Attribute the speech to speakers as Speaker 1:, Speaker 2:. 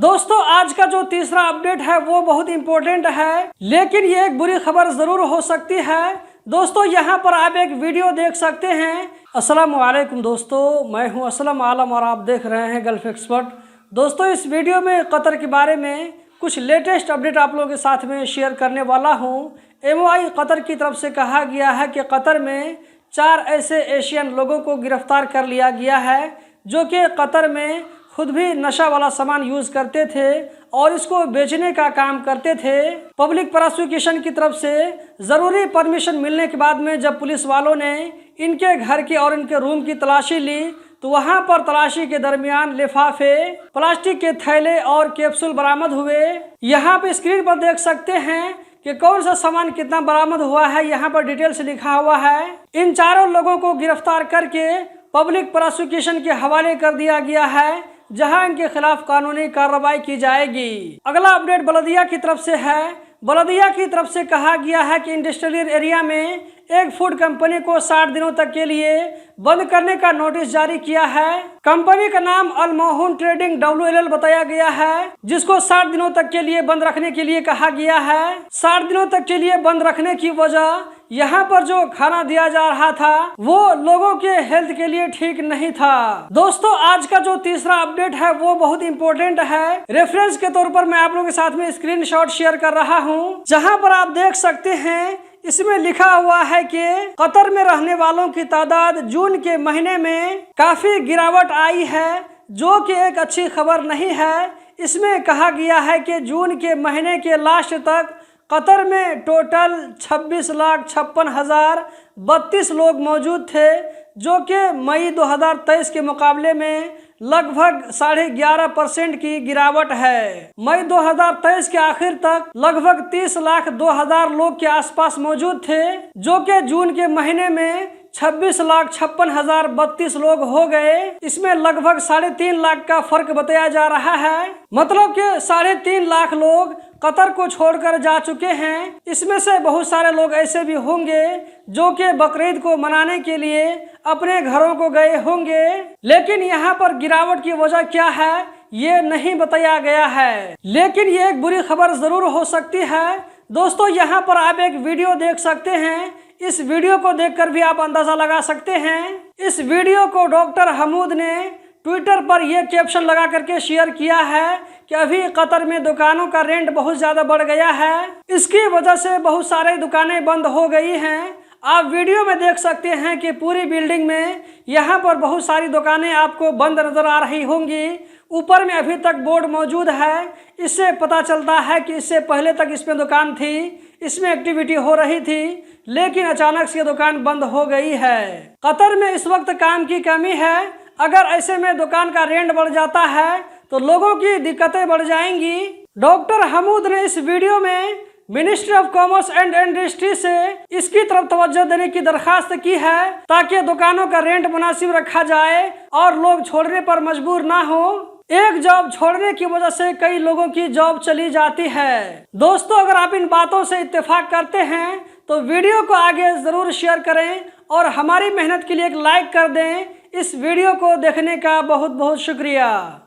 Speaker 1: दोस्तों आज का जो तीसरा अपडेट है वो बहुत इंपॉर्टेंट है, लेकिन ये एक बुरी खबर जरूर हो सकती है। दोस्तों यहाँ पर आप एक वीडियो देख सकते हैं। अस्सलाम वालेकुम दोस्तों, मैं हूँ असलम आलम और आप देख रहे हैं गल्फ एक्सपर्ट। दोस्तों इस वीडियो में कतर के बारे में कुछ लेटेस्ट अपडेट आप लोगों के साथ में शेयर करने वाला हूँ। MOI कतर की तरफ से कहा गया है कि कतर में 4 ऐसे एशियन लोगों को गिरफ्तार कर लिया गया है जो कि कतर में खुद भी नशा वाला सामान यूज करते थे और इसको बेचने का काम करते थे। पब्लिक प्रोसिक्यूशन की तरफ से ज़रूरी परमिशन मिलने के बाद में जब पुलिस वालों ने इनके घर की और इनके रूम की तलाशी ली तो वहां पर तलाशी के दरमियान लिफाफे, प्लास्टिक के थैले और कैप्सूल बरामद हुए। यहाँ पे स्क्रीन पर देख सकते हैं कि कौन सा सामान कितना बरामद हुआ है, यहाँ पर डिटेल से लिखा हुआ है। इन चारों लोगों को गिरफ्तार करके पब्लिक प्रोसिक्यूशन के हवाले कर दिया गया है, जहां इनके खिलाफ कानूनी कार्रवाई की जाएगी। अगला अपडेट बलदिया की तरफ से है। बलदिया की तरफ से कहा गया है कि इंडस्ट्रियल एरिया में एक फूड कंपनी को 60 दिनों तक के लिए बंद करने का नोटिस जारी किया है। कंपनी का नाम अल मोहन ट्रेडिंग WLL बताया गया है, जिसको 60 दिनों तक के लिए बंद रखने के लिए कहा गया है। 60 दिनों तक के लिए बंद रखने की वजह यहाँ पर जो खाना दिया जा रहा था वो लोगों के हेल्थ के लिए ठीक नहीं था। दोस्तों आज का जो तीसरा अपडेट है वो बहुत इंपॉर्टेंट है। रेफरेंस के तौर पर मैं आप लोगों के साथ में स्क्रीनशॉट शेयर कर रहा हूँ, जहाँ पर आप देख सकते हैं इसमें लिखा हुआ है कि कतर में रहने वालों की तादाद जून के महीने में काफी गिरावट आई है, जो कि एक अच्छी खबर नहीं है। इसमें कहा गया है कि जून के महीने के लास्ट तक कतर में टोटल 26,56,032 लोग मौजूद थे, जो कि मई 2023 के मुकाबले में लगभग 11.5% की गिरावट है। मई 2023 के आखिर तक लगभग 30,02,000 लोग के आसपास मौजूद थे, जो कि जून के महीने में 26,56,032 लोग हो गए। इसमें लगभग 3.5 लाख का फर्क बताया जा रहा है, मतलब कि 3.5 लाख लोग कतर को छोड़कर जा चुके हैं। इसमें से बहुत सारे लोग ऐसे भी होंगे जो कि बकरीद को मनाने के लिए अपने घरों को गए होंगे, लेकिन यहाँ पर गिरावट की वजह क्या है ये नहीं बताया गया है। लेकिन ये एक बुरी खबर जरूर हो सकती है। दोस्तों यहाँ पर आप एक वीडियो देख सकते हैं। इस वीडियो को देखकर भी आप अंदाजा लगा सकते हैं। इस वीडियो को डॉक्टर हमूद ने ट्विटर पर यह कैप्शन लगा करके शेयर किया है कि अभी कतर में दुकानों का रेंट बहुत ज़्यादा बढ़ गया है, इसकी वजह से बहुत सारे दुकानें बंद हो गई हैं। आप वीडियो में देख सकते हैं कि पूरी बिल्डिंग में यहाँ पर बहुत सारी दुकानें आपको बंद नज़र आ रही होंगी। ऊपर में अभी तक बोर्ड मौजूद है, इससे पता चलता है कि इससे पहले तक इसमें दुकान थी, इसमें एक्टिविटी हो रही थी, लेकिन अचानक से दुकान बंद हो गई है। कतर में इस वक्त काम की कमी है। अगर ऐसे में दुकान का रेंट बढ़ जाता है तो लोगों की दिक्कतें बढ़ जाएंगी। डॉक्टर हमूद ने इस वीडियो में ministry of commerce and industry से इसकी तरफ तवज्जो देने की दरखास्त की है, ताकि दुकानों का रेंट मुनासिब रखा जाए और लोग छोड़ने पर मजबूर ना हो। एक जॉब छोड़ने की वजह से कई लोगों की जॉब चली जाती है। दोस्तों अगर आप इन बातों से इत्तेफाक करते हैं तो वीडियो को आगे जरूर शेयर करें और हमारी मेहनत के लिए एक लाइक कर दें। इस वीडियो को देखने का बहुत बहुत शुक्रिया।